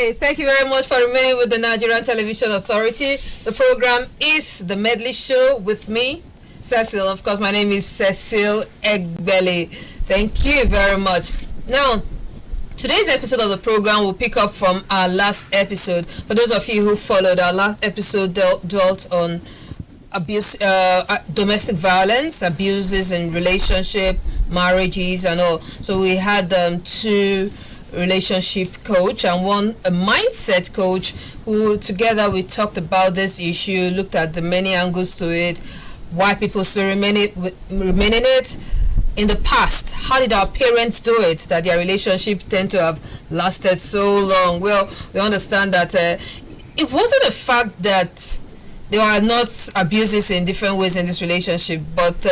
Okay, thank you very much for remaining with the Nigerian Television Authority. The program is the Medley Show with me, Cecil. Of course, my name is Cecil Egbele. Thank you very much. Now, today's episode of the program will pick up from our last episode. For those of you who followed, our last episode dwelt on abuse, domestic violence, abuses in relationship, marriages, and all. So we had two relationship coach and a mindset coach who together we talked about this issue, looked at the many angles to it, why people still remain in it. In the past, how did our parents do it that their relationship tend to have lasted so long? Well, we understand that it wasn't a fact that there are not abuses in different ways in this relationship, but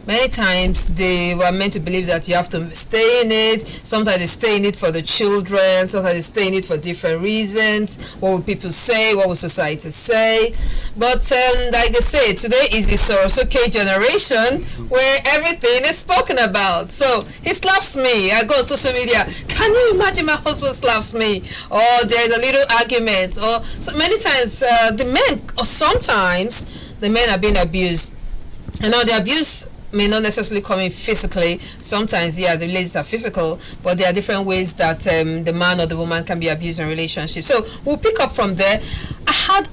many times they were meant to believe that you have to stay in it. Sometimes they stay in it for the children, sometimes they stay in it for different reasons. What will people say? What will society say? But like I say, today is the Sorosuke generation where everything is spoken about. So he slaps me. I go on social media. Can you imagine my husband slaps me? Or there is a little argument. Or so many times the men, or sometimes the men are being abused. And now the abuse may not necessarily come in physically. Sometimes, yeah, the ladies are physical, but there are different ways that the man or the woman can be abused in relationships. So we'll pick up from there. I had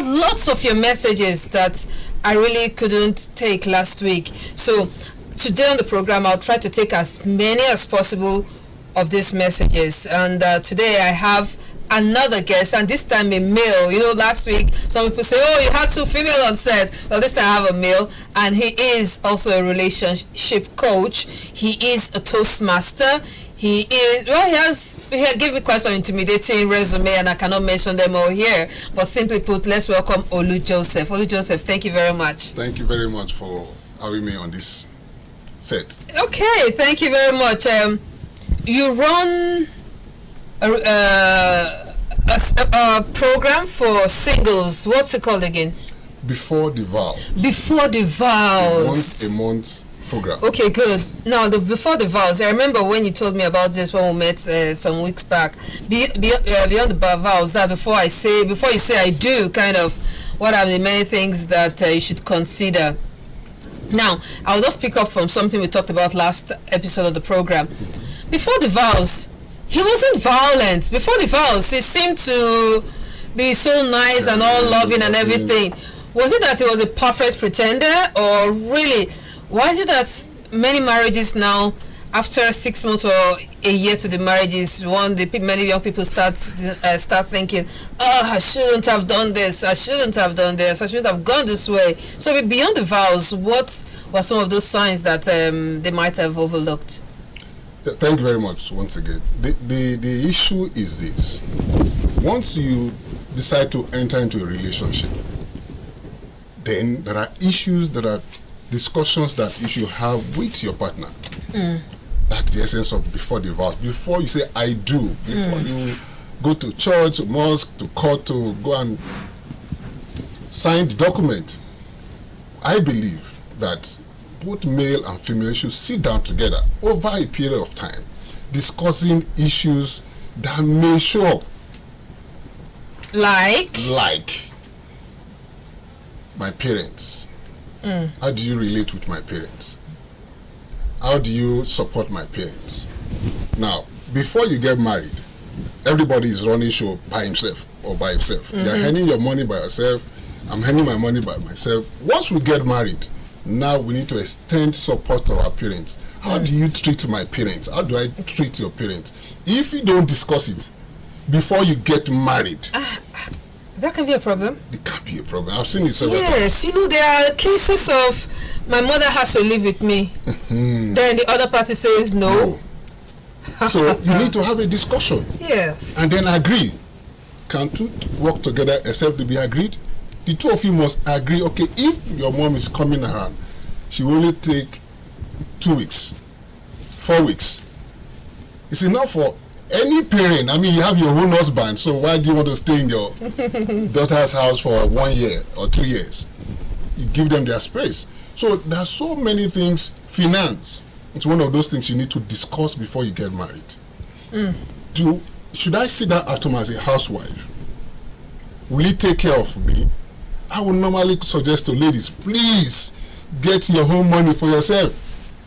lots of your messages that I really couldn't take last week. So today on the program, I'll try to take as many as possible of these messages. And today I have another guest, and this time a male. You know, last week some people say, oh, you had two female on set. Well, this time I have a male, and he is also a relationship coach. He is a Toastmaster. He gave me quite some intimidating resume, and I cannot mention them all here, but simply put, let's welcome Olu Joseph. Olu Joseph, thank you very much. Thank you very much for having me on this set. Okay, thank you very much. You run a program for singles. What's it called again? Before the Vows. Before the Vows. Once a month program. Okay, good. Now, Before the Vows, I remember when you told me about this when we met some weeks back. Beyond the Vows, that before you say I do, kind of, what are the many things that you should consider? Now, I'll just pick up from something we talked about last episode of the program. Before the Vows, he wasn't violent. Before the Vows, he seemed to be so nice and all loving and everything. Was it that he was a perfect pretender, or really, why is it that many marriages now, after 6 months or a year to the marriages, many young people start thinking, oh, I shouldn't have done this, I shouldn't have done this, I shouldn't have gone this way. So beyond the vows, what were some of those signs that they might have overlooked? Yeah, thank you very much once again. The issue is this. Once you decide to enter into a relationship, then there are issues, there are discussions that you should have with your partner. That's the essence of before the vows. Before you say I do, before you go to church, mosque, to court to go and sign the document, I believe that both male and female should sit down together over a period of time, discussing issues that may show up. Like my parents. How do you relate with my parents? How do you support my parents? Now, before you get married, everybody is running show by himself or by himself. You're earning your money by yourself. I'm earning my money by myself. Once we get married, now we need to extend support to our parents. How do you treat my parents? How do I treat your parents? If you don't discuss it before you get married, that can be a problem. It can be a problem. I've seen it several times. Yes, you know, there are cases of my mother has to live with me. Then the other party says no. So you need to have a discussion. Yes. And then agree. Can two work together except to be agreed? The two of you must agree, okay, if your mom is coming around, she will only take 2 weeks, 4 weeks. It's enough for any parent. I mean, you have your own husband, so why do you want to stay in your daughter's house for 1 year or 2 years? You give them their space. So there are so many things. Finance, it's one of those things you need to discuss before you get married. Do should I sit down at home as a housewife? Will he take care of me? I would normally suggest to ladies, please get your home money for yourself.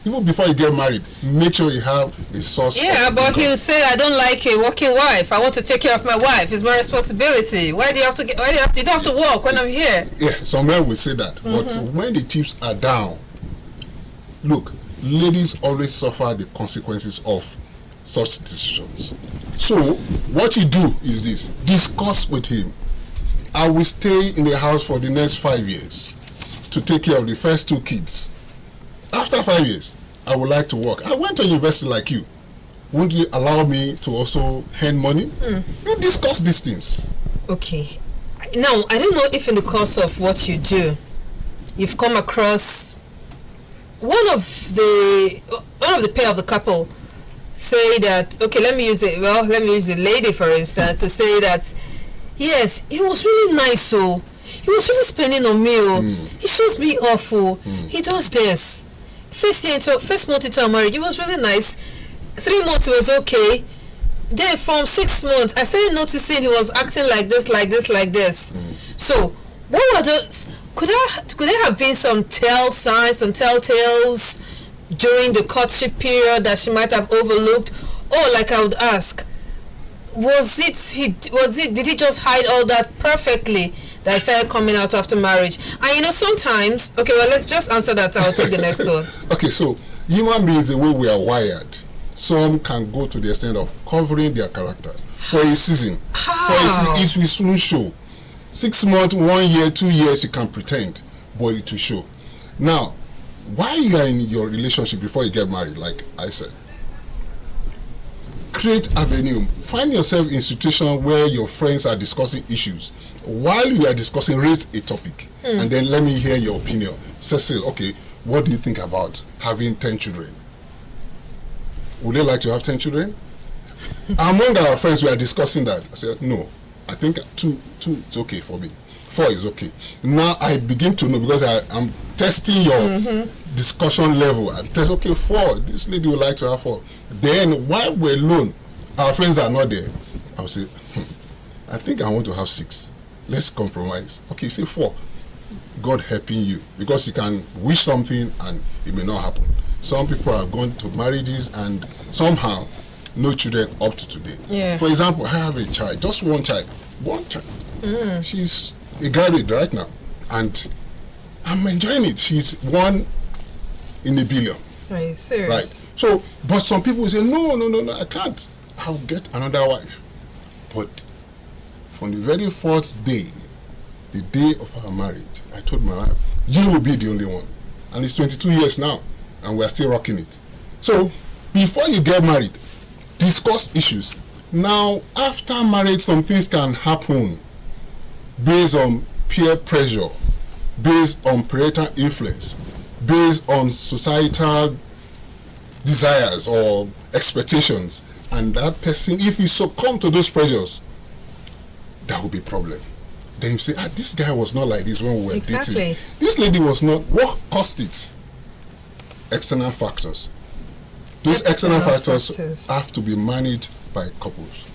Even before you get married, make sure you have a source. Yeah, but income. he'll say, I don't like a working wife. I want to take care of my wife. It's my responsibility. Why do you have to get, you don't have to work when I'm here? Yeah, some men will say that. But when the chips are down, look, ladies always suffer the consequences of such decisions. So what you do is this: discuss with him. I will stay in the house for the next 5 years to take care of the first 2 kids. After 5 years, I would like to work. I went to university like you. Won't you allow me to also earn money? You discuss these things. Okay. Now, I don't know if in the course of what you do, you've come across one of the pair of the couple say that, okay, let me use the lady for instance to say that, yes, he was really nice, so he was really spending on me, he shows me off, he does this. First month into our marriage, it was really nice. 3 months it was okay. Then from 6 months, I started noticing he was acting like this. So, what were those? Could there have been some telltales during the courtship period that she might have overlooked? Or, like I would ask, did he just hide all that perfectly that started coming out after marriage? And sometimes, okay, well, let's just answer that. I'll take the next one. Okay, so human beings, the way we are wired, some can go to the extent of covering their character for a season. How? For a season, it will soon show. 6 months, 1 year, 2 years, you can pretend, but it will show. Now, while you are in your relationship before you get married, like I said, create avenue. Find yourself in a situation where your friends are discussing issues. While you are discussing, raise a topic, and then let me hear your opinion. Cecil, okay, what do you think about having 10 children? Would they like to have 10 children? Among our friends, we are discussing that. I said, no, I think two is okay for me. 4 is okay. Now I begin to know, because I'm testing your discussion level. I test, okay, 4. This lady would like to have 4. Then while we're alone, our friends are not there. I will say, I think I want to have 6. Let's compromise. Okay, say 4. God helping you, because you can wish something and it may not happen. Some people have gone to marriages and somehow no children up to today. Yeah. For example, I have a child, just one child. She's a graduate right now, and I'm enjoying it. She's 1 in a billion. Are you serious? Right. So, but some people say, no, I can't. I'll get another wife. But from the very first day, the day of our marriage, I told my wife, you will be the only one. And it's 22 years now, and we're still rocking it. So, before you get married, discuss issues. Now, after marriage, some things can happen based on peer pressure, based on parental influence, based on societal desires or expectations. And that person, if you succumb to those pressures, that will be a problem. Then you say, this guy was not like this when we were dating. This lady was not. What caused it? External factors. Those external factors have to be managed by couples.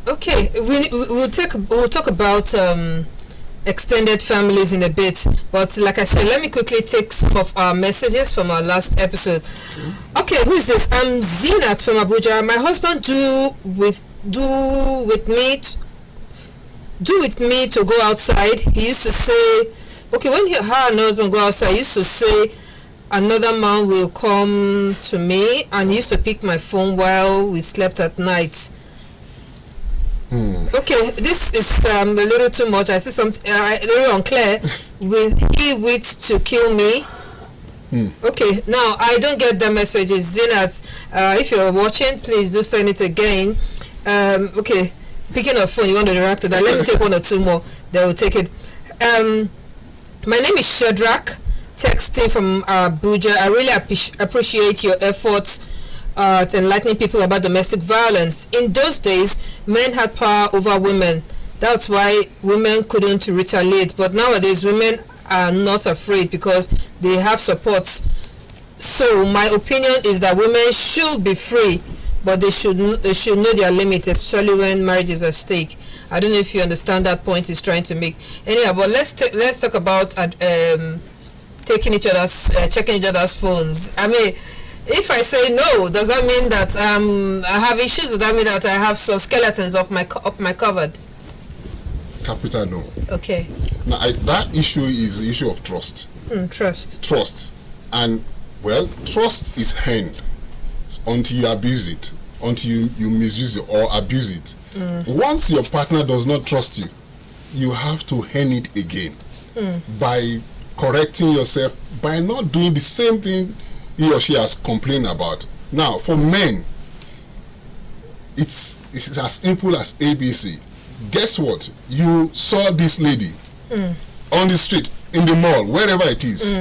Okay, we'll talk about extended families in a bit, but like I said, let me quickly take some of our messages from our last episode. Okay, who is this? I'm Zinat from Abuja. My husband do with me to go outside. He used to say, okay, when her and her husband go outside, he used to say another man will come to me, and he used to pick my phone while we slept at night. Okay, this is a little too much. I see something a little unclear. Will he wait to kill me? Okay, now I don't get the messages. Zinat, if you're watching, please do send it again. Okay, picking up phone, you want to react to that? Let me take 1 or 2 more. They will take it. My name is Shadrach, texting from Abuja. I really appreciate your efforts at enlightening people about domestic violence. In those days, men had power over women. That's why women couldn't retaliate. But nowadays, women are not afraid because they have support. So my opinion is that women should be free but they should know their limits, especially when marriage is at stake. I don't know if you understand that point he's trying to make. Anyhow, but let's talk about checking each other's phones. I mean, if I say no, does that mean that I have issues? Does that mean that I have some skeletons up my cupboard? Capital no. Okay. Now that issue is the issue of trust. Trust, and well, trust is earned until you abuse it, until you misuse it or abuse it. Once your partner does not trust you, you have to earn it again by correcting yourself, by not doing the same thing he or she has complained about. Now, for men, it's as simple as ABC. Guess what? You saw this lady on the street, in the mall, wherever it is.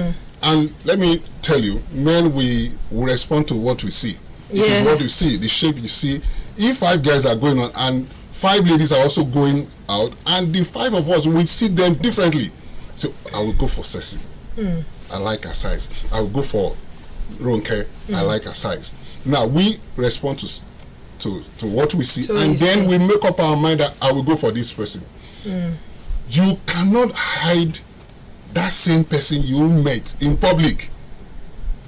And let me tell you, men, we respond to what we see. It is what you see, the shape you see. If 5 guys are going on and 5 ladies are also going out, and the 5 of us will see them differently. So I will go for Ceci. I like her size. I will go for Ronke. I like her size. Now we respond to what we see, and then we make up our mind that I will go for this person. You cannot hide that same person you met in public.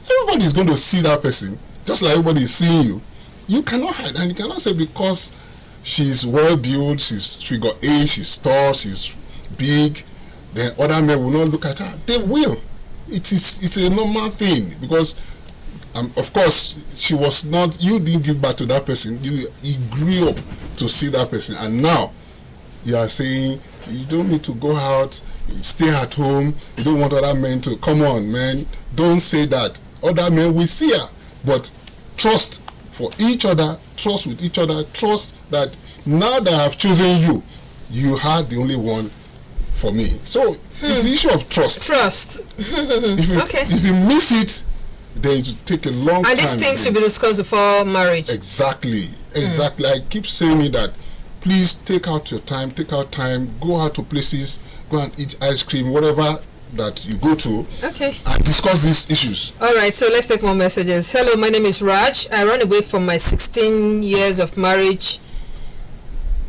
Everybody is going to see that person, just like everybody is seeing you. You cannot hide, and you cannot say because she's well built, she got age, she's tall, she's big, then other men will not look at her. They will. It's a normal thing, because of course she was not. You didn't give back to that person. You grew up to see that person, and now you are saying you don't need to go out, stay at home. You don't want other men to come on, man. Don't say that. Other men will see her, but trust for each other, trust with each other, trust that now that I have chosen you, you are the only one for me. So it's the issue of trust. If you miss it, then it will take a long time. And these things should be discussed before marriage. Exactly. I keep saying it, that please take out time, go out to places, go and eat ice cream, whatever that you go to, and discuss these issues. All right, so let's take more messages. Hello, my name is Raj. I ran away from my 16 years of marriage.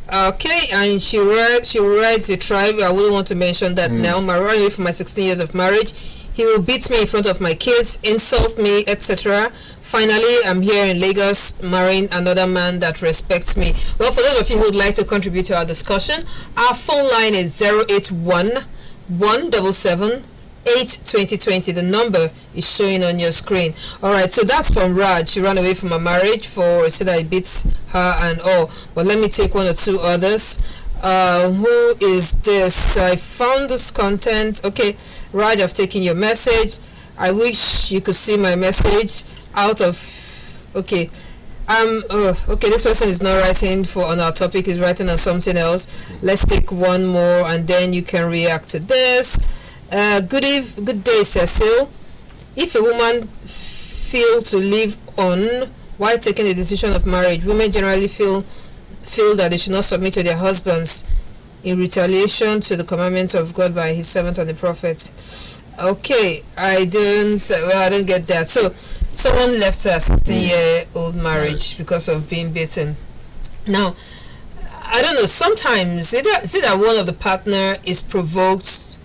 Okay, and she writes the tribe. I wouldn't want to mention that now. I ran away from my 16 years of marriage. He will beat me in front of my kids, insult me, etc. Finally, I'm here in Lagos, marrying another man that respects me. Well, for those of you who would like to contribute to our discussion, our phone line is 081 177 82020. The number is showing on your screen. All right, so that's from Raj. She ran away from her marriage for said that it beats her and all. But let me take one or two others. Who is this? I found this content. Okay, Raj, I've taken your message. I wish you could see my message out of. Okay. Okay, this person is not writing on our topic, he's writing on something else. Let's take one more and then you can react to this. Good day, Cecil. If a woman feels to live on while taking the decision of marriage, women generally feel that they should not submit to their husbands in retaliation to the commandments of God by his servant and the prophet. Okay, I don't get that. So someone left her 16-year-old marriage because of being beaten. Now, I don't know, sometimes see that one of the partner is provoked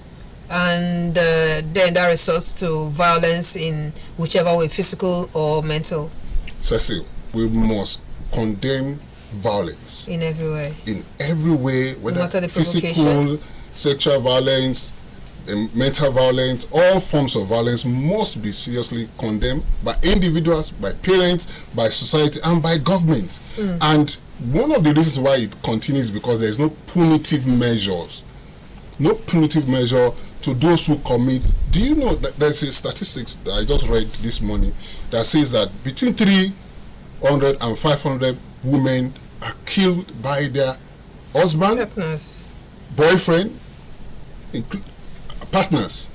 and then that results to violence in whichever way, physical or mental. Cecil, we must condemn violence in every way, whether the physical, sexual violence, mental violence, all forms of violence must be seriously condemned by individuals, by parents, by society, and by government. And one of the reasons why it continues because there is no punitive measure to those who commit. Do you know that there's a statistics that I just read this morning that says that between 300 and 500 women are killed by their husband, boyfriend, partners.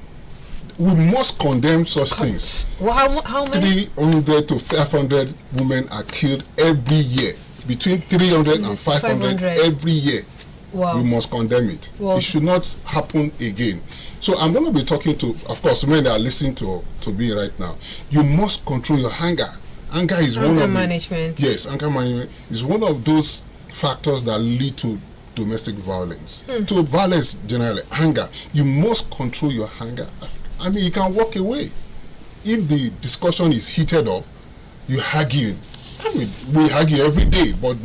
We must condemn such things. Well, how many? 300 to 500 women are killed every year. Between 300 and 500 every year. Wow. We must condemn it. Wow. It should not happen again. So I'm going to be talking to, of course, men that are listening to me right now. You must control your anger Anger is one Anger of management. Yes, anger management is one of those factors that lead to domestic violence. To violence generally, anger. You must control your anger. I mean, you can walk away. If the discussion is heated up, you argue. I mean, we argue every day, but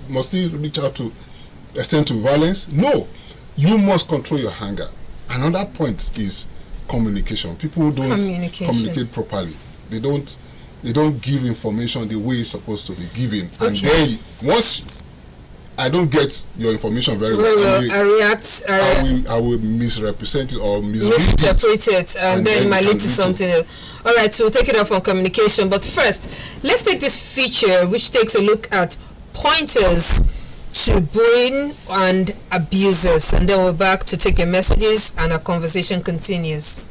must it reach out to extend to violence? No. You must control your anger. Another point is communication. People don't communicate properly. They don't give information the way it's supposed to be given. Okay. And then once I don't get your information very well, I will misrepresent it or misinterpret it, and then it might lead to something else. All right, so we'll take it off on communication. But first, let's take this feature which takes a look at pointers to bullying and abusers, and then we're back to take your messages and our conversation continues.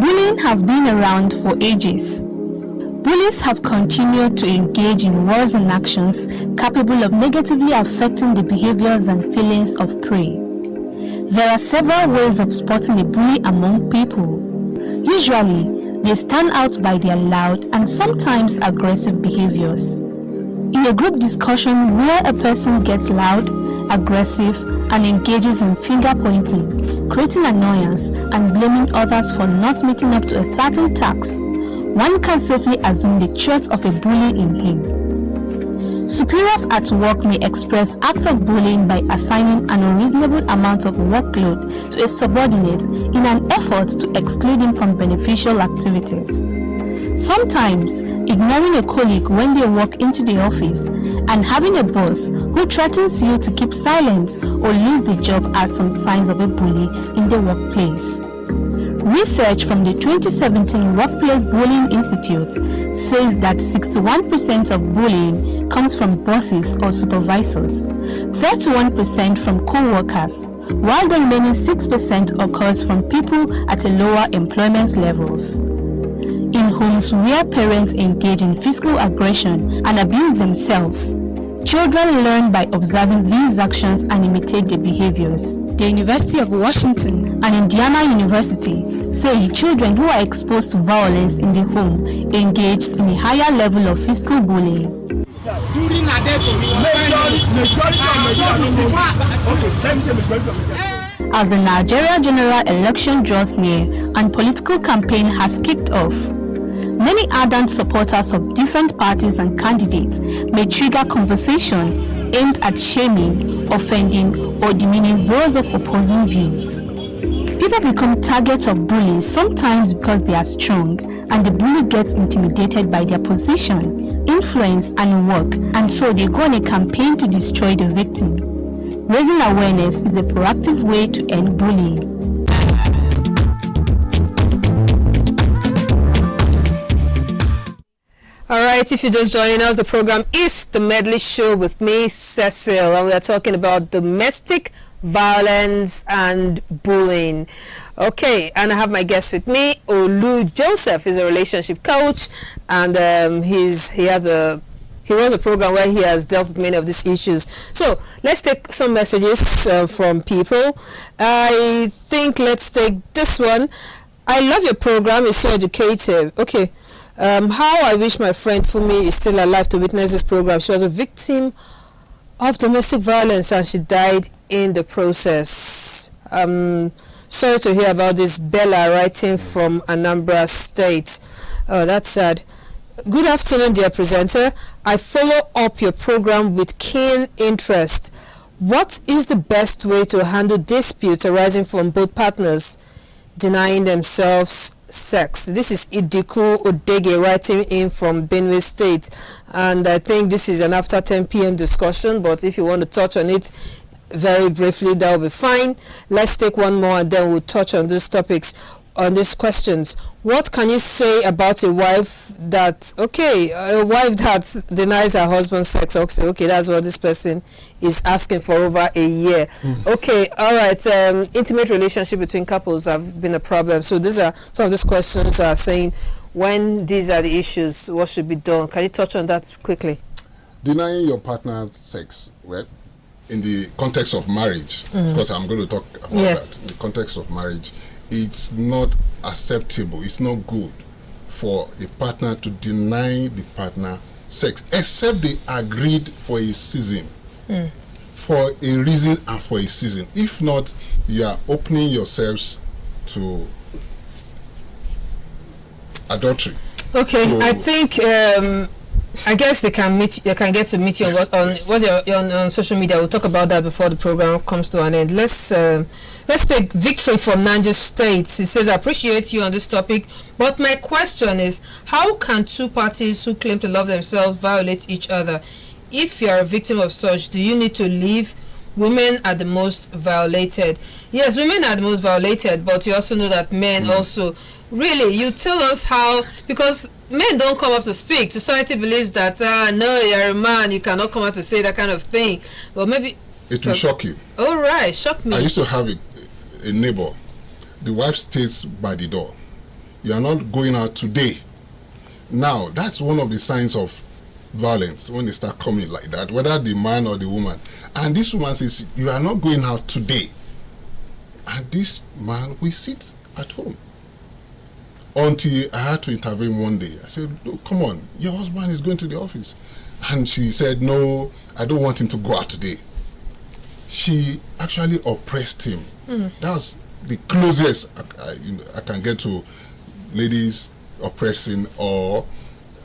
Bullying has been around for ages. Bullies have continued to engage in words and actions capable of negatively affecting the behaviors and feelings of prey. There are several ways of spotting a bully among people. Usually, they stand out by their loud and sometimes aggressive behaviors. In a group discussion where a person gets loud, aggressive, and engages in finger pointing, creating annoyance and blaming others for not meeting up to a certain task, one can safely assume the traits of a bully in him. Superiors at work may express acts of bullying by assigning an unreasonable amount of workload to a subordinate in an effort to exclude him from beneficial activities. Sometimes, ignoring a colleague when they walk into the office and having a boss who threatens you to keep silent or lose the job are some signs of a bully in the workplace. Research from the 2017 Workplace Bullying Institute says that 61% of bullying comes from bosses or supervisors, 31% from co-workers, while the remaining 6% occurs from people at a lower employment levels. In homes where parents engage in physical aggression and abuse themselves, children learn by observing these actions and imitate their behaviors. The University of Washington and Indiana University say children who are exposed to violence in the home engaged in a higher level of physical bullying. As the Nigeria general election draws near and political campaign has kicked off, many ardent supporters of different parties and candidates may trigger conversation aimed at shaming, offending, or demeaning those of opposing views. People become targets of bullies sometimes because they are strong, and the bully gets intimidated by their position, influence, and work, and so they go on a campaign to destroy the victim. Raising awareness is a proactive way to end bullying. All right, if you're just joining us, the program is the Medley Show with me, Cecil, and we are talking about domestic violence and bullying. Okay, and I have my guest with me, Olu Joseph. Is a relationship coach, and he runs a program where he has dealt with many of these issues. So let's take some messages from people. I think let's take this one. I love your program. It's so educative. Okay. How I wish my friend Fumi is still alive to witness this program. She was a victim of domestic violence and she died in the process. Sorry to hear about this. Bella writing from Anambra State. Oh, that's sad. Good afternoon, dear presenter. I follow up your program with keen interest. What is the best way to handle disputes arising from both partners denying themselves sex? This is Idiku Odege writing in from Benue State, and I think this is an after 10 p.m. discussion, but if you want to touch on it very briefly, that will be fine. Let's take one more and then we'll touch on these topics, on these questions. What can you say about a wife that denies her husband sex? Okay, that's what this person is asking for over a year. Okay, all right. Intimate relationship between couples have been a problem. So these are some of these questions are saying when these are the issues, what should be done? Can you touch on that quickly? Denying your partner sex, well, in the context of marriage, because I'm going to talk about that. In the context of marriage, it's not acceptable. It's not good for a partner to deny the partner sex, except they agreed for a season, for a reason and for a season. If not, you are opening yourselves to adultery. Okay, so I think I guess they can meet. They can get to meet you on social media. We'll talk about that before the program comes to an end. Let's take Victory from Niger State. He says, "I appreciate you on this topic, but my question is, how can two parties who claim to love themselves violate each other? If you are a victim of such, do you need to leave? Women are the most violated." Yes, women are the most violated, but you also know that men also. Really, you tell us how, because men don't come up to speak. Society believes that, no, you're a man, you cannot come out to say that kind of thing. But maybe... It will shock you. All right, shock me. I used to have a neighbor. The wife stays by the door. You are not going out today. Now, that's one of the signs of violence, when they start coming like that, whether the man or the woman. And this woman says, you are not going out today. And this man will sit at home. Until I had to intervene one day. I said, "Look, come on, your husband is going to the office." And she said, "No, I don't want him to go out today." She actually oppressed him. That's the closest I can get to ladies oppressing or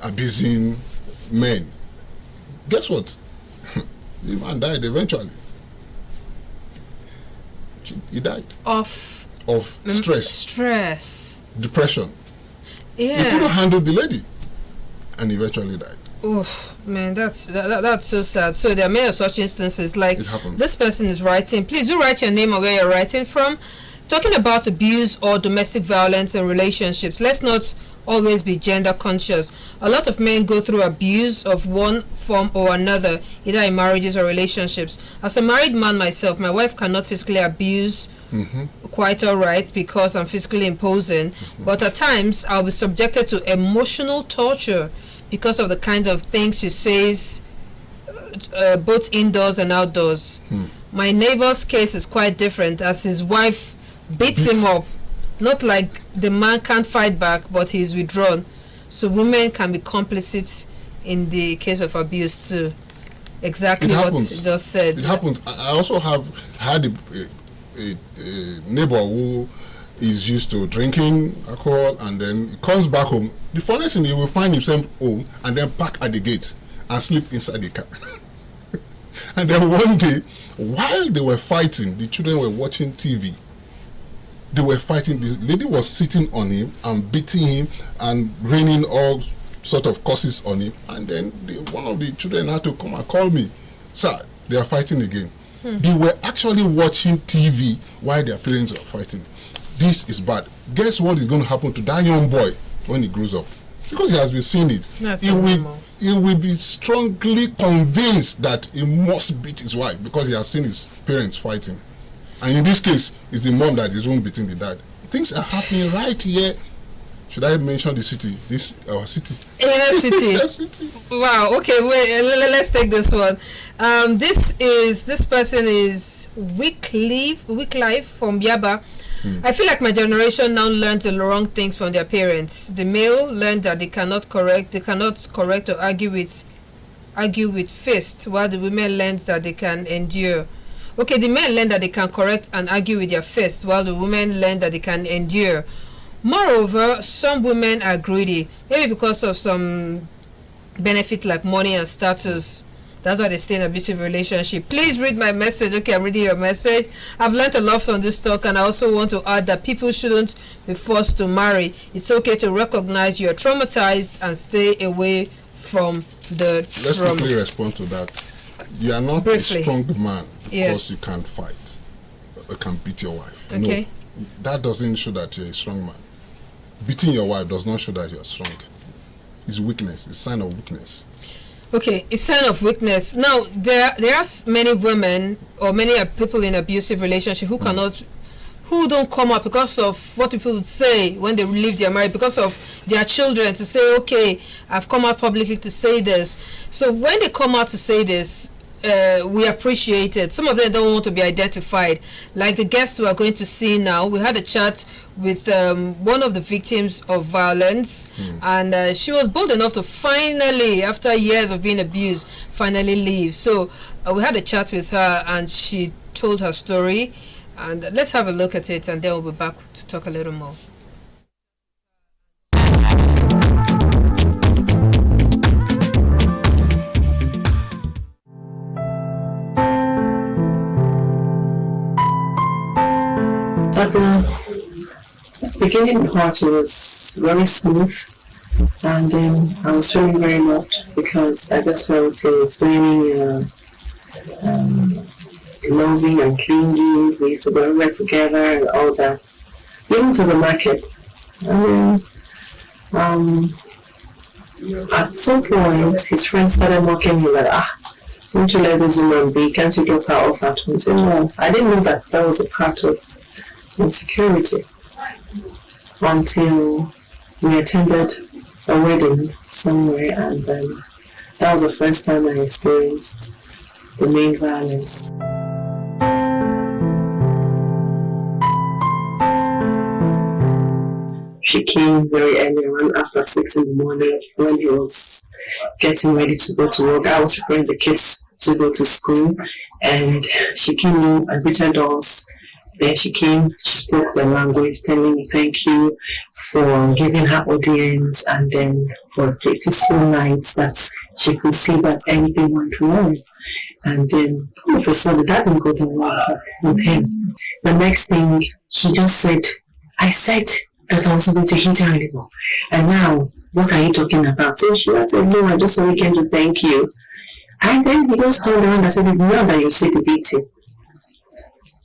abusing men. Guess what? The man died eventually. He died. Of stress. Depression. Yeah. He couldn't handle the lady and eventually died. Oh man, that's so sad. So there are many of such instances. Like it happens. This person is writing. Please do write your name or where you're writing from. Talking about abuse or domestic violence in relationships. Let's not always be gender conscious. A lot of men go through abuse of one form or another, either in marriages or relationships. As a married man myself, my wife cannot physically abuse quite all right because I'm physically imposing, but at times I'll be subjected to emotional torture because of the kinds of things she says, both indoors and outdoors. My neighbor's case is quite different, as his wife beats him up. Not like the man can't fight back, but he's withdrawn. So women can be complicit in the case of abuse too. Exactly what you just said. It happens. I also have had a neighbor who is used to drinking alcohol, and then he comes back home. The funniest thing, he will find himself home and then park at the gate and sleep inside the car. And then one day, while they were fighting, the children were watching TV. They were fighting. The lady was sitting on him and beating him and raining all sort of curses on him. And then one of the children had to come and call me. "Sir, they are fighting again." They were actually watching TV while their parents were fighting. This is bad. Guess what is going to happen to that young boy when he grows up? Because he has been seeing it. He will be strongly convinced that he must beat his wife because he has seen his parents fighting. And in this case, it's the mom that is beating the dad. Things are happening right here. Should I mention the city? Our city. city. Wow. Okay. Wait. Let's take this one. This person is Wicklife from Yaba. I feel like my generation now learned the wrong things from their parents. The male learned that they cannot correct or argue with fists, while the women learned that they can endure. Okay, the men learn that they can correct and argue with their fists, while the women learn that they can endure. Moreover, some women are greedy, maybe because of some benefit like money and status. That's why they stay in an abusive relationship. Please read my message. Okay, I'm reading your message. I've learned a lot from this talk, and I also want to add that people shouldn't be forced to marry. It's okay to recognize you're traumatized and stay away from the Let's quickly respond to that. You are not a strong man because you can't fight. You can beat your wife. Okay. No, that doesn't show that you're a strong man. Beating your wife does not show that you are strong. It's weakness. It's a sign of weakness. Okay, it's a sign of weakness. Now, there are many women or many people in abusive relationship who who don't come out because of what people would say when they leave their marriage, because of their children, to say, okay, I've come out publicly to say this. So when they come out to say this, we appreciate it. Some of them don't want to be identified. Like the guest we are going to see now, we had a chat with one of the victims of violence, and she was bold enough to finally, after years of being abused, finally leave. So we had a chat with her, and she told her story. And let's have a look at it, and then we'll be back to talk a little more. At the beginning part was very smooth, and I was feeling very loved because I just felt it was very loving and clingy. We used to go everywhere together and all that, even to the market. And then at some point, his friends started mocking me like, don't you let this woman be? Can't you drop her off at home? I said, no, I didn't know that was a part of insecurity until we attended a wedding somewhere, and that was the first time I experienced the main violence. She came very early, around after 6 in the morning, when he was getting ready to go to work. I was preparing the kids to go to school, and she came in and greeted us. Then she came, she spoke the language, telling me thank you for giving her audience, and then for the peaceful nights that she could see that everything went well. And then all of a sudden that didn't go well with him. The next thing, she just said, I said that I wasn't going to hit her anymore. And now, what are you talking about? So she said, no, I just only came to thank you. And then he just turned around and said, it's not that you see the beating.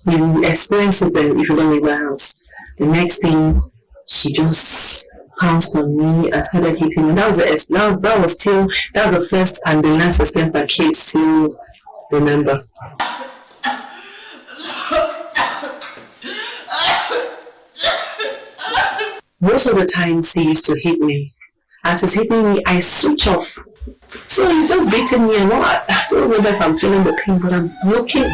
You experience it if you don't leave the house. The next thing, she just pounced on me and started hitting me. That was the first and the last experience my kids still remember. Most of the times he used to hit me. As he's hitting me, I switch off. So he's just beating me, and I don't know if I'm feeling the pain, but I'm looking.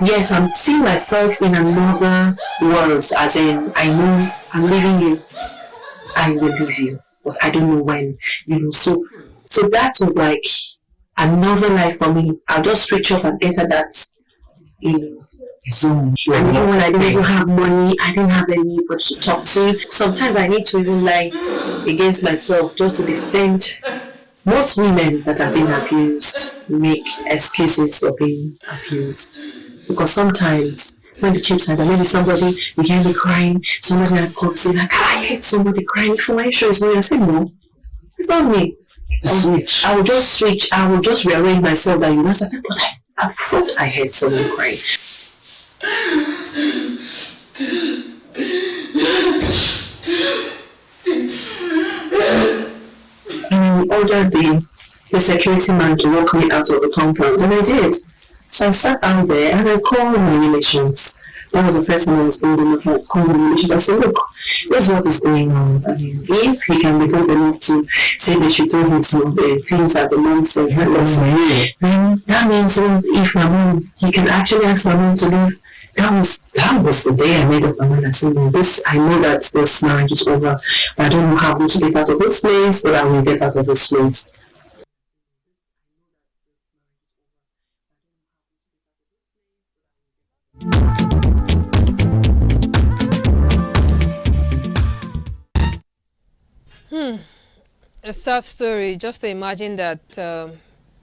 Yes, I'm seeing myself in another world, as in, I know I'm leaving you. I will leave you, but I don't know when. So that was like another life for me. I'll just switch off and enter that, zone. And even when I didn't even have money, I didn't have anybody to talk to. Sometimes I need to even lie against myself just to defend. Most women that have been abused make excuses for being abused. Because sometimes when the chips are there, maybe somebody, you hear me crying, somebody that comes in like, I hate somebody crying for my sure it's me. I say, no, it's not me. I will just switch, I will just rearrange myself that I said, but I thought I heard someone crying. And we ordered the security man to walk me out of the compound, and I did. So I sat out there and I called my relations. That was the first time I was going to call my relations. I said, look, this is what is going on. I mean, if he can be good enough to say they should do his things that the mom said, then that means if my mom, he can actually ask my mom to leave. That was the day I made up my mind. I said, I know that this marriage is over, but I don't know how to get out of this place, but I will get out of this place. A sad story. Just to imagine that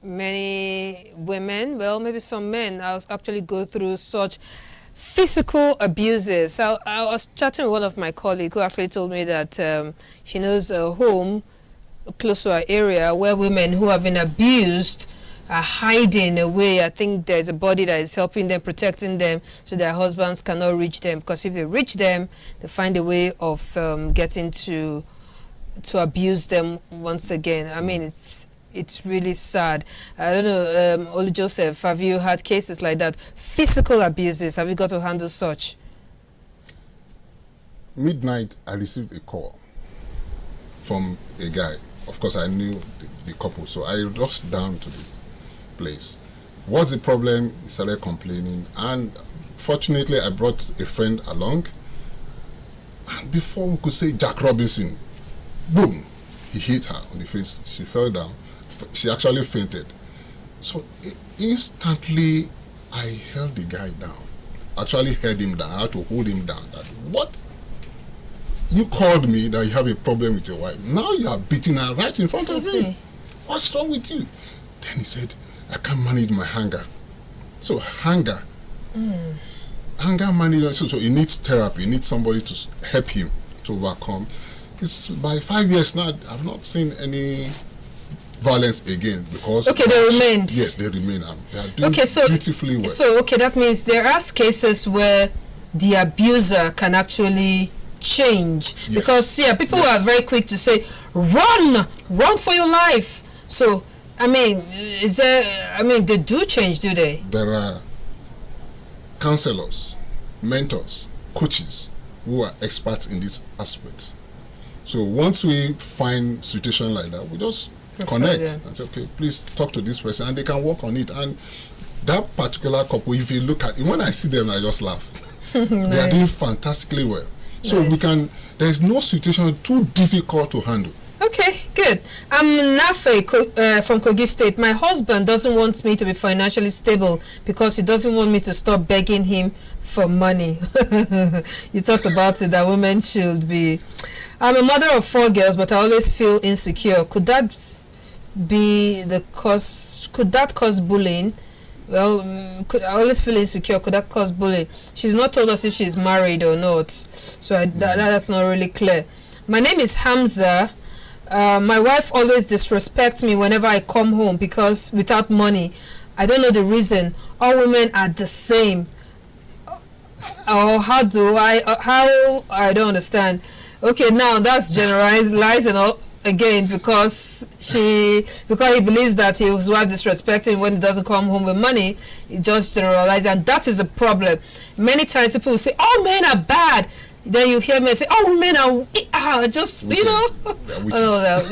many women, well, maybe some men, actually go through such physical abuses. I was chatting with one of my colleagues who actually told me that she knows a home close to our area where women who have been abused are hiding away. I think there's a body that is helping them, protecting them, so their husbands cannot reach them. Because if they reach them, they find a way of getting to abuse them once again. I mean, it's really sad. I don't know, Olu Joseph, have you had cases like that? Physical abuses, have you got to handle such? Midnight, I received a call from a guy. Of course, I knew the couple, so I rushed down to the place. What's the problem? He started complaining, and fortunately I brought a friend along, and before we could say Jack Robinson, boom, he hit her on the face. She fell down. She actually fainted. So instantly I held the guy down. Actually held him down. I had to hold him down. That, what? You called me that you have a problem with your wife. Now you are beating her right in front of me. What's wrong with you? Then he said, I can't manage my anger. So anger management. So he needs therapy. He needs somebody to help him to overcome. It's by 5 years now. I've not seen any violence again because they remained. Yes, they remain. They are doing beautifully well. So that means there are cases where the abuser can actually change. Yes. Because people are very quick to say, run for your life. So they do change, do they? There are counselors, mentors, coaches who are experts in these aspects. So once we find situation like that, we just connect and say, okay, please talk to this person, and they can work on it. And that particular couple, if you look at it, when I see them, I just laugh. Nice. They are doing fantastically well. So there's no situation too difficult to handle. Okay, good. I'm Nafe from Kogi State. My husband doesn't want me to be financially stable because he doesn't want me to stop begging him for money. You talked about it, that women should be... I'm a mother of 4 girls, but I always feel insecure. Could that be the cause? Could that cause bullying? Well, I always feel insecure. Could that cause bullying? She's not told us if she's married or not, so that's not really clear. My name is Hamza. My wife always disrespects me whenever I come home because without money. I don't know the reason. All women are the same. Or how I don't understand. Okay, now that's generalizing again because he believes that his wife disrespects him when he doesn't come home with money. He just generalizes, and that is a problem. Many times people will say, all men are bad. Then you hear me say, oh, men are just,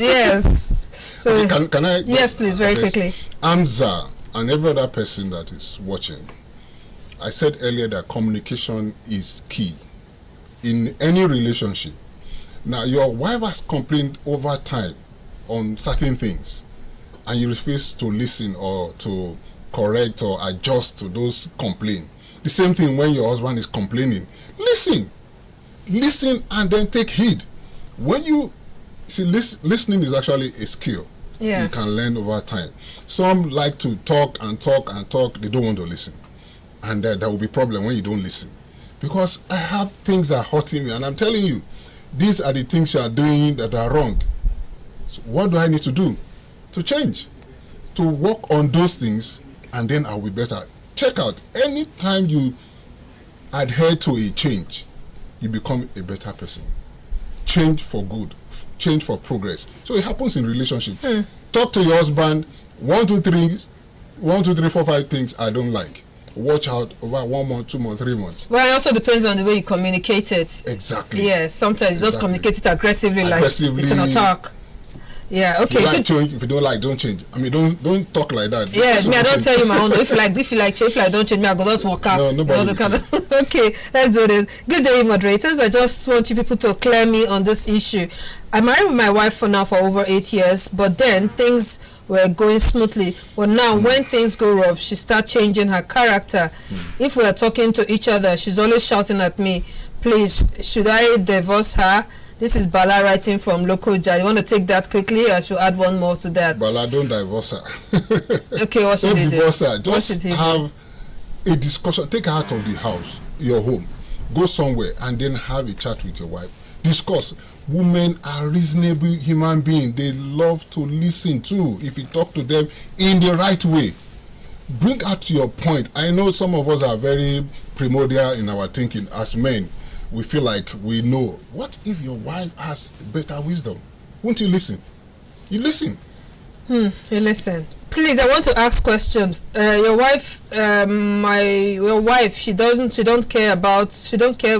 yes. So okay, can I? Yes, please, very quickly. Amza and every other person that is watching, I said earlier that communication is key in any relationship. Now, your wife has complained over time on certain things, and you refuse to listen or to correct or adjust to those complaints. The same thing when your husband is complaining. Listen and then take heed. When you see, listening is actually a skill. You can learn over time. Some like to talk and talk and talk. They don't want to listen, and there will be problem when you don't listen, because I have things that are hurting me, and I'm telling you, these are the things you are doing that are wrong. So what do I need to do to change, to work on those things, and then I'll be better. Check out, anytime you adhere to a change, you become a better person. Change for good, change for progress. So it happens in relationship. Talk to your husband. 1, 2, 3, 4, 5 things I don't like. Watch out over 1 month, 2 months, 3 months. Well, it also depends on the way you communicate it. Exactly. Yeah, sometimes you just communicate it aggressively, like it's an attack. Yeah, okay. If you like, change. If you don't like, don't change. I mean, don't talk like that. Yeah, I don't tell you my own. If you like change, if you like, don't change me, I go just walk out. No, nobody. Okay, let's do this. Good day, moderators. I just want you people to clear me on this issue. I'm married with my wife for over 8 years, but then things were going smoothly. But now, when things go rough, she starts changing her character. If we are talking to each other, she's always shouting at me, please, should I divorce her? This is Bala writing from Lokoja. You want to take that quickly, or I should add one more to that? Bala, don't divorce her. Okay, what should he do? Don't divorce her. Just have a discussion. Take her out of the house, your home. Go somewhere and then have a chat with your wife. Discuss. Women are reasonable human beings. They love to listen too if you talk to them in the right way. Bring out your point. I know some of us are very primordial in our thinking as men. We feel like we know. What if your wife has better wisdom? Won't you listen? You listen. You listen. Please, I want to ask questions. Your wife, your wife, she don't care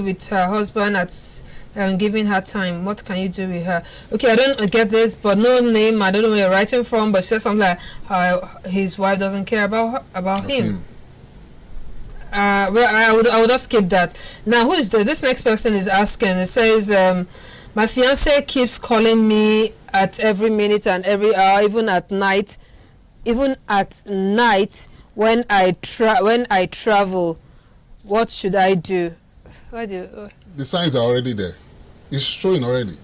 with her husband at and giving her time. What can you do with her? Okay, I don't get this, but no name. I don't know where you're writing from, but she said something like his wife doesn't care about him. Well, I would just skip that. Now, who is this? This next person is asking. It says, my fiance keeps calling me at every minute and every hour, even at night. Even at night when I travel. What should I do? The signs are already there. It's showing already.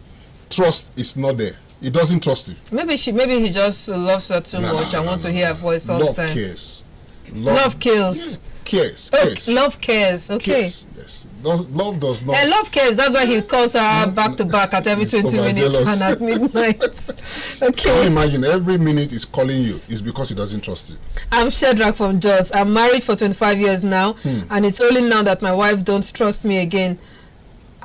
Trust is not there. He doesn't trust you. Maybe he just loves her too much and wants to hear her voice all the time. Love cares. Love kills. Yeah. Cares. Love cares. Okay. Cares. Yes. Love does not. And love cares. That's why he calls her back to back at every 20 minutes and at midnight. Okay. Can you imagine every minute he's calling you is because he doesn't trust you? I'm Shadrach from Jos. I'm married for 25 years now, and it's only now that my wife don't trust me again.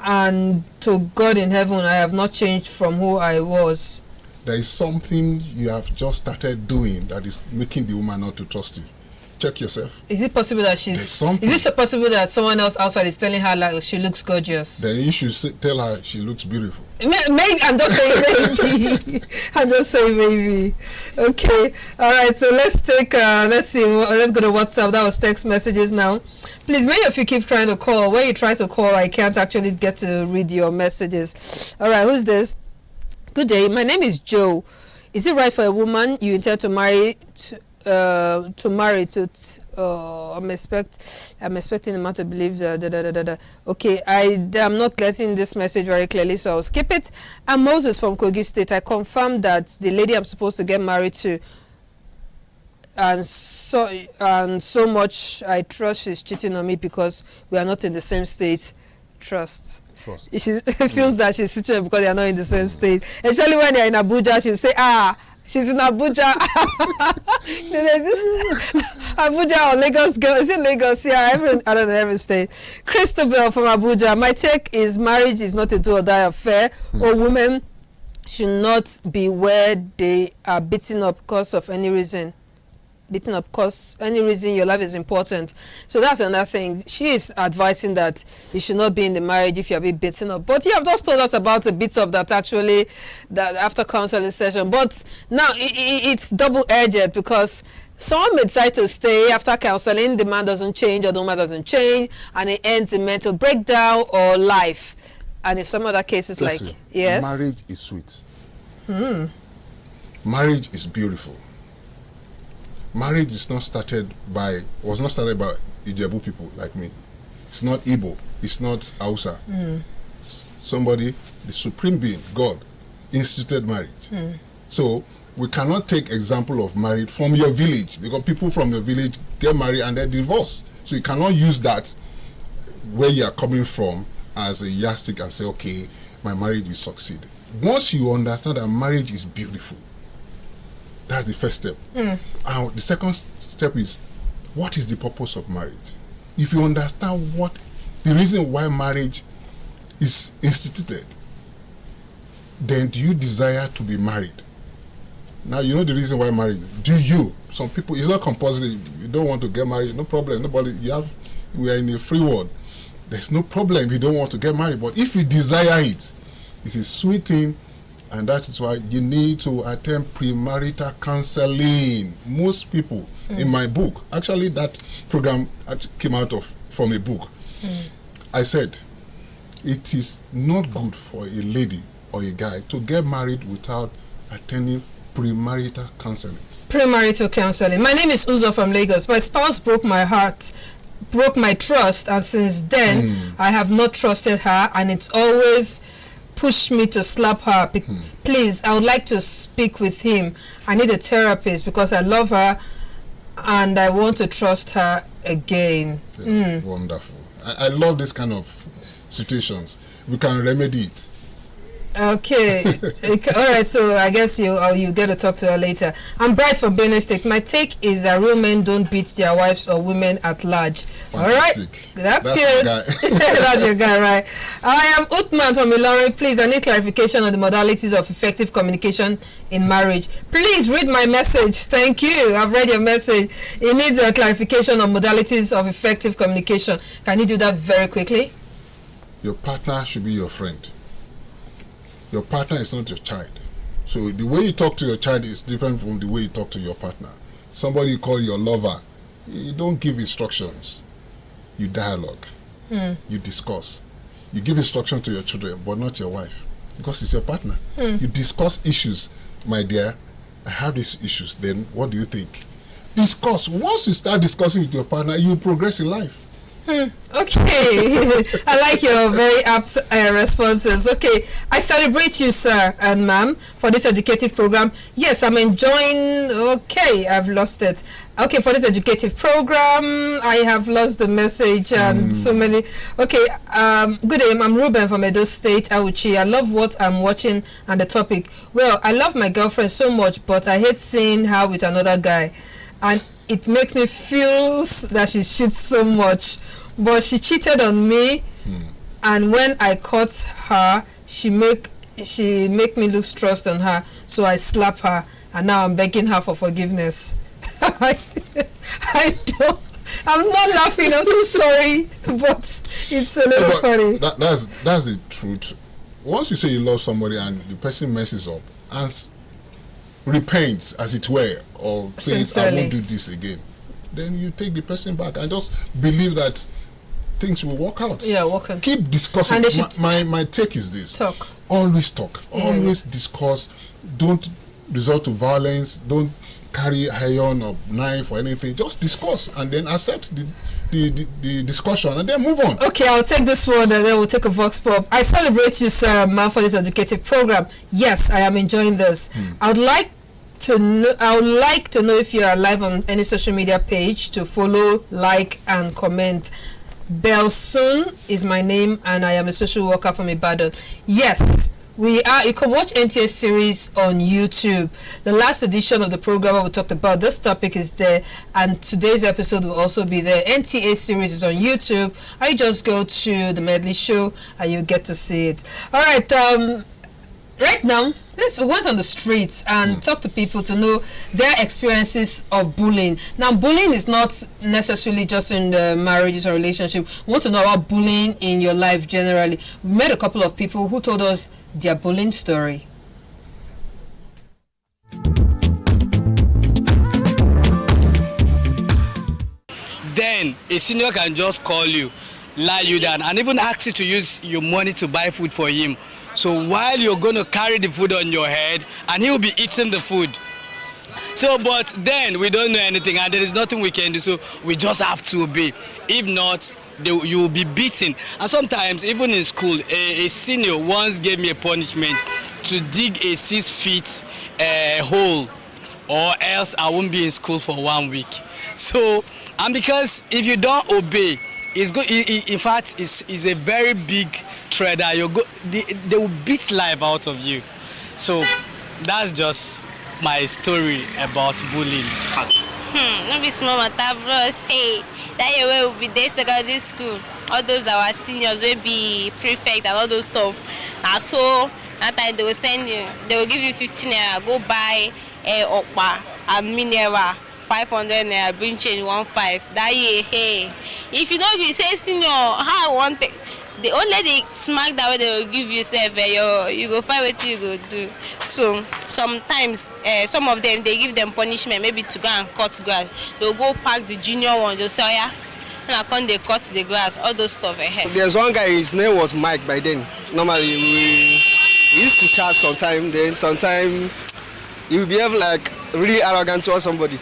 And to God in heaven, I have not changed from who I was. There is something you have just started doing that is making the woman not to trust you. Check yourself. Is it possible that is it possible that someone else outside is telling her like she looks gorgeous? Then you should tell her she looks beautiful. Maybe I'm just saying maybe. I'm just saying maybe. Okay. All right. So let's take. Let's see. Let's go to WhatsApp. That was text messages now. Please, many of you keep trying to call. When you try to call, I can't actually get to read your messages. All right. Who's this? Good day. My name is Joe. Is it right for a woman you intend to marry I'm expecting the man to believe Okay, I'm not getting this message very clearly, so I'll skip it. I'm Moses from Kogi State. I confirm that the lady I'm supposed to get married to, and so much I trust she's cheating on me because we are not in the same state. Trust. She feels that she's cheating because they are not in the same state. Especially when they're in Abuja, she'll say, she's in Abuja. Abuja or Lagos girl. Is it Lagos? Yeah, I don't know, every state. Christabel from Abuja. My take is marriage is not a do or die affair. Or women should not be where they are beaten up because of any reason. Beaten up because any reason your life is important. So that's another thing. She is advising that you should not be in the marriage if you're being beaten up. But you have just told us about the beat up that after counseling session. But now it's double-edged because someone may decide to stay after counseling, the man doesn't change or the woman doesn't change, and it ends in mental breakdown or life. And in some other cases, Ceci, yes, marriage is sweet. Marriage is beautiful. Marriage was not started by Ijebu people like me. It's not Igbo. It's not Hausa. Somebody, the supreme being, God, instituted marriage. So we cannot take example of marriage from your village because people from your village get married and they divorce. So you cannot use that where you are coming from as a yardstick and say, okay, my marriage will succeed. Once you understand that marriage is beautiful, that's the first step. And the second step is, what is the purpose of marriage? If you understand the reason why marriage is instituted, then do you desire to be married? Now you know the reason why marriage. Do you? Some people, it's not compulsory. You don't want to get married, no problem. We are in a free world. There's no problem if you don't want to get married. But if you desire it, it's a sweet thing. And that is why you need to attend premarital counseling. Most people, in my book, actually that program came out from a book. I said, it is not good for a lady or a guy to get married without attending premarital counseling. Premarital counseling. My name is Uzo from Lagos. My spouse broke my heart, broke my trust, and since then, I have not trusted her, and it's always pushed me to slap her. Please, I would like to speak with him. I need a therapist because I love her and I want to trust her again. Wonderful. I love this kind of situations. We can remedy it. Okay. All right, so I guess you get to talk to her later. I'm Bright from Benue State. My take is that real men don't beat their wives or women at large. Fantastic. All right, that's good. That's your guy, right? I am Uthman from Ilorin. Please, I need clarification on the modalities of effective communication in marriage. Please read my message. Thank you. I've read your message. You need a clarification on modalities of effective communication. Can you do that very quickly? Your partner should be your friend. Your partner is not your child. So the way you talk to your child is different from the way you talk to your partner. Somebody you call your lover, you don't give instructions. You dialogue. You discuss. You give instruction to your children, but not your wife, because it's your partner. You discuss issues. My dear, I have these issues. Then what do you think? Discuss. Once you start discussing with your partner, you progress in life. Okay. I like your very apt responses. Okay, I celebrate you, sir and ma'am, for this educative program. Yes, I'm enjoying. Okay, I've lost it. Okay, for this educative program, I have lost the message and so many. Okay, good day. I'm Ruben from Edo State, Auchi. I love what I'm watching and the topic. Well, I love my girlfriend so much, but I hate seeing her with another guy, and it makes me feel that she cheats so much. But she cheated on me, and when I caught her, she make me lose trust on her. So I slap her, and now I'm begging her for forgiveness. I'm not laughing. I'm so sorry, but it's a little funny. That's the truth. Once you say you love somebody and the person messes up and repents, as it were, or says, I won't do this again, then you take the person back and just believe that things will work out. Yeah, work on. Keep discussing. My take is this. Talk. Always talk. Always discuss. Don't resort to violence. Don't carry iron or knife or anything. Just discuss and then accept the discussion and then move on. Okay, I'll take this one and then we'll take a vox pop. I celebrate you, sir, man, for this educative program. Yes, I am enjoying this. I would like to know if you are live on any social media page to follow, like, and comment. Belsun is my name, and I am a social worker from Ibadan. Yes, we are. You can watch NTA series on YouTube. The last edition of the program where we talked about this topic is there, and today's episode will also be there. NTA series is on YouTube. I just go to the Medley show and you get to see it. All right. Right now, we went on the streets and talk to people to know their experiences of bullying. Now, bullying is not necessarily just in the marriages or relationship. We want to know about bullying in your life generally. We met a couple of people who told us their bullying story. Then a senior can just call you, lie you down, and even ask you to use your money to buy food for him. So while you're going to carry the food on your head, and he'll be eating the food. So, but then we don't know anything, and there is nothing we can do, so we just have to obey. If not, you will be beaten. And sometimes, even in school, a senior once gave me a punishment to dig a 6 feet hole, or else I won't be in school for 1 week. So, and because if you don't obey, it's good. In fact, it's a very big threat that they will beat life out of you. So that's just my story about bullying. No be small matter, bros. Hey, that year we will be there secondary school. All those our seniors will be prefect and all those stuff. And so that time they will send you. They will give you 15 naira. Go buy okpa and mineral. 500 naira, bring change 15. That year, hey, if you don't say senior, how I want it, the only they smack that way they will give you self, you go find what you go do. So sometimes some of them they give them punishment, maybe to go and cut grass. They'll go pack the junior one, they'll say, oh yeah, and I come they cut the grass, all those stuff ahead. There's one guy, his name was Mike by then. Normally we used to chat sometime, then sometime he would behave like really arrogant towards somebody.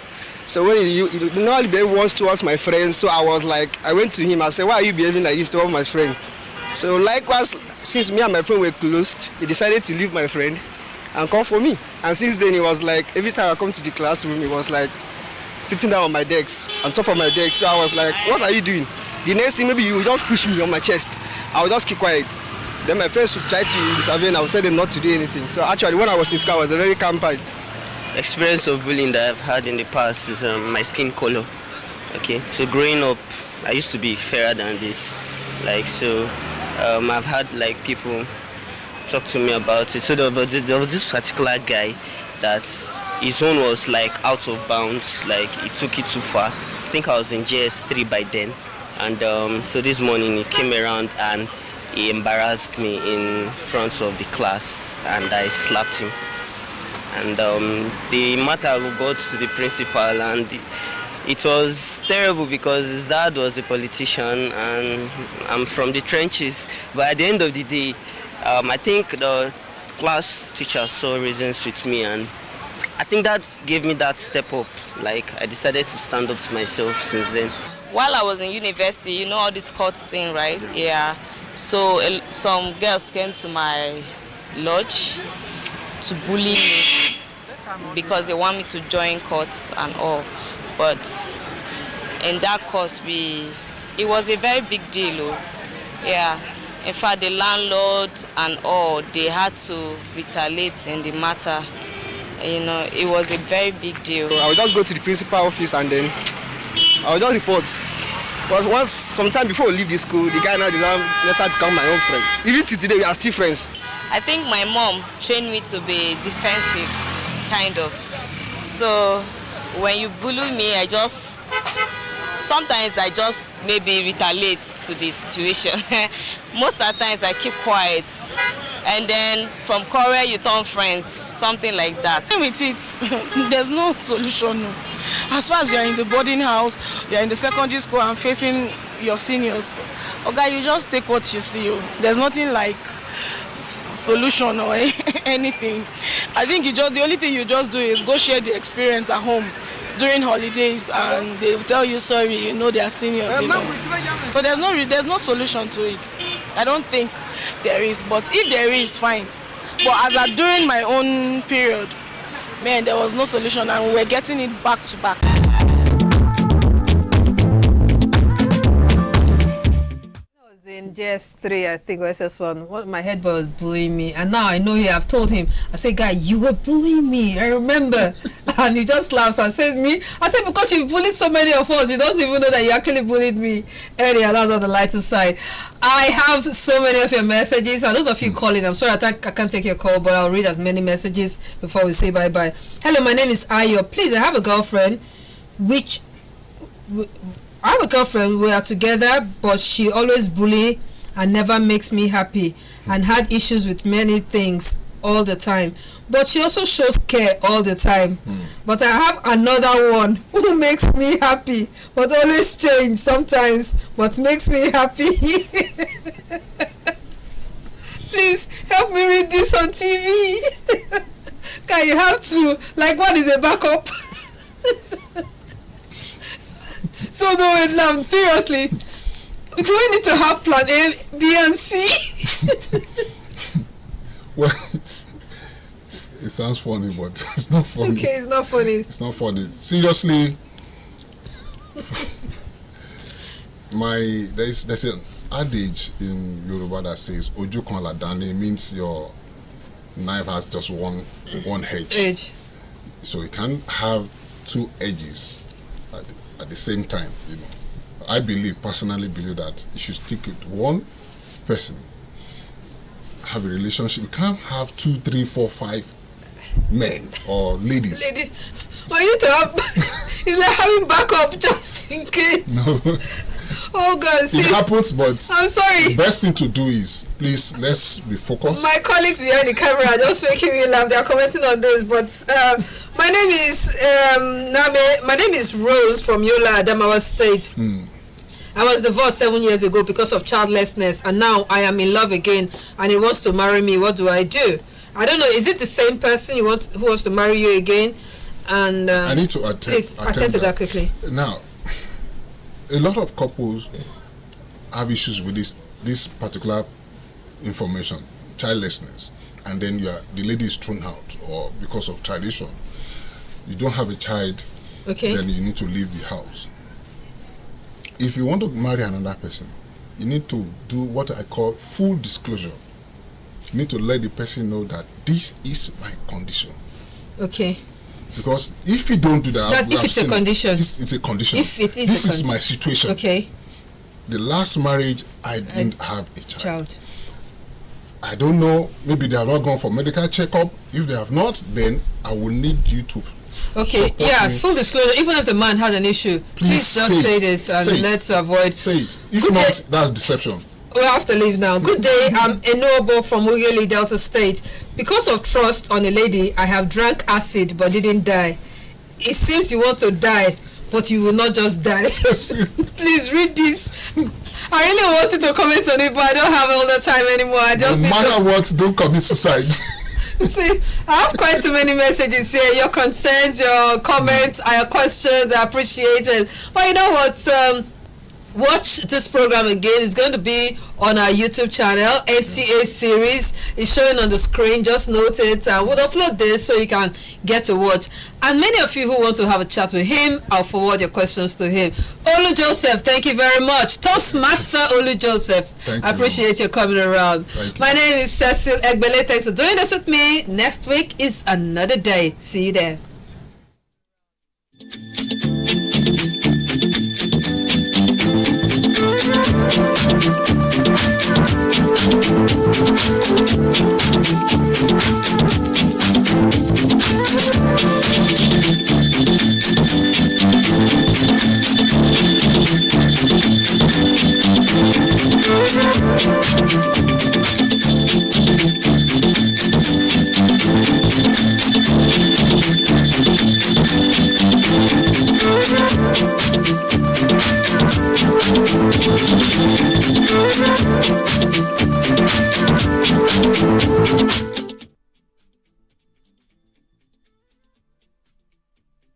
So when he normally behave once towards my friends, so I went to him, I said, why are you behaving like this towards my friend? So likewise, since me and my friend were close, he decided to leave my friend and come for me. And since then, he was like, every time I come to the classroom, he was like sitting down on my desk, on top of my desk. So I was like, what are you doing? The next thing, maybe you will just push me on my chest. I will just keep quiet. Then my friends would try to intervene. I would tell them not to do anything. So actually, when I was in school, I was a very calm guy. Experience of bullying that I've had in the past is my skin color. Okay, so growing up, I used to be fairer than this. I've had people talk to me about it. So there was this particular guy that his own was out of bounds, he took it too far. I think I was in JS3 by then. And so this morning he came around and he embarrassed me in front of the class and I slapped him. And the matter got to the principal, and it was terrible because his dad was a politician and I'm from the trenches. But at the end of the day, I think the class teacher saw reasons with me, and I think that gave me that step up. Like, I decided to stand up to myself since then. While I was in university, you know all this court thing, right? Yeah. So some girls came to my lodge to bully me because they want me to join courts and all. But in that course, it was a very big deal. Yeah. In fact, the landlord and all, they had to retaliate in the matter. You know, it was a very big deal. I would just go to the principal office and then I would just report. But sometime before we leave the school, the guy now did not let her become my own friend. Even till today, we are still friends. I think my mom trained me to be defensive, kind of. So when you bully me, sometimes I just maybe retaliate to the situation. Most of the times I keep quiet. And then from quarrel you turn friends, something like that. With it, there's no solution. As far as you're in the boarding house, you're in the secondary school and facing your seniors, okay, you just take what you see. There's nothing like solution or anything. I think the only thing you just do is go share the experience at home during holidays, and they will tell you sorry, you know they are seniors, you know. So there's no solution to it. I don't think there is, but if there is, fine. But as during my own period, man, there was no solution, and we were getting it back to back. In JS3, I think, or SS1, my head boy was bullying me, and now I know you. I've told him. I said, "Guy, you were bullying me. I remember." And he just laughs and says, "Me?" I said, "Because you bullied so many of us, you don't even know that you actually bullied me." Earlier, that was on the lighter side. I have so many of your messages, and those of you calling, I'm sorry I can't take your call, but I'll read as many messages before we say bye bye. Hello, my name is Ayo. Please, I have a girlfriend, we are together, but she always bully and never makes me happy, and had issues with many things all the time. But she also shows care all the time. But I have another one who makes me happy, but always change sometimes, but makes me happy. Please help me read this on TV. Can you have to? Like, what is a backup? So no, wait, now seriously, do we need to have plan A, B, and C? Well, it sounds funny, but it's not funny. Okay, it's not funny. It's not funny. Seriously, there's an adage in Yoruba that says "Oju kan ladani," means your knife has just one edge. So you can't have two edges at the same time, you know. I personally believe that you should stick with one person, have a relationship. You can't have 2, 3, 4, 5 men or ladies. Well, you need to have, it's like having backup just in case. No. Oh God, see, it happens, but I'm sorry. The best thing to do is, please, let's be focused. My colleagues behind the camera are just making me laugh. They are commenting on this, but my name is Name. My name is Rose from Yola, Adamawa State. I was divorced 7 years ago because of childlessness, and now I am in love again, and he wants to marry me. What do I do? I don't know. Is it the same person who wants to marry you again? And I need to attend to that quickly. Now, a lot of couples have issues with this particular information, childlessness, and then the lady is thrown out, or because of tradition, you don't have a child. Okay. Then you need to leave the house. If you want to marry another person, you need to do what I call full disclosure. You need to let the person know that this is my condition. Okay. Because if you don't do that, if it's a condition. It's a condition. If it is this is my situation. Okay. The last marriage, I didn't have a child. I don't know. Maybe they have not gone for medical checkup. If they have not, then I will need you to. Okay. Yeah. Me. Full disclosure. Even if the man has an issue, please just say this and let's avoid. Say it. If not, that's deception. We have to leave now. Good day. I'm Enobo from Ughelli, Delta State. Because of trust on a lady, I have drank acid but didn't die. It seems you want to die, but you will not just die. Please read this. I really wanted to comment on it, but I don't have all the time anymore. I just no matter what, don't commit suicide. See, I have quite so many messages here. Your concerns, your comments, your questions are appreciated. But you know what? Watch this program again. It's going to be on our YouTube channel. NTA series is showing on the screen. Just note it. We'll upload this so you can get to watch. And many of you who want to have a chat with him, I'll forward your questions to him. Olu Joseph, thank you very much. Toastmaster Olu Joseph, I appreciate you coming around. My name is Cecil Egbele. Thanks for doing this with me. Next week is another day. See you there. Thank you.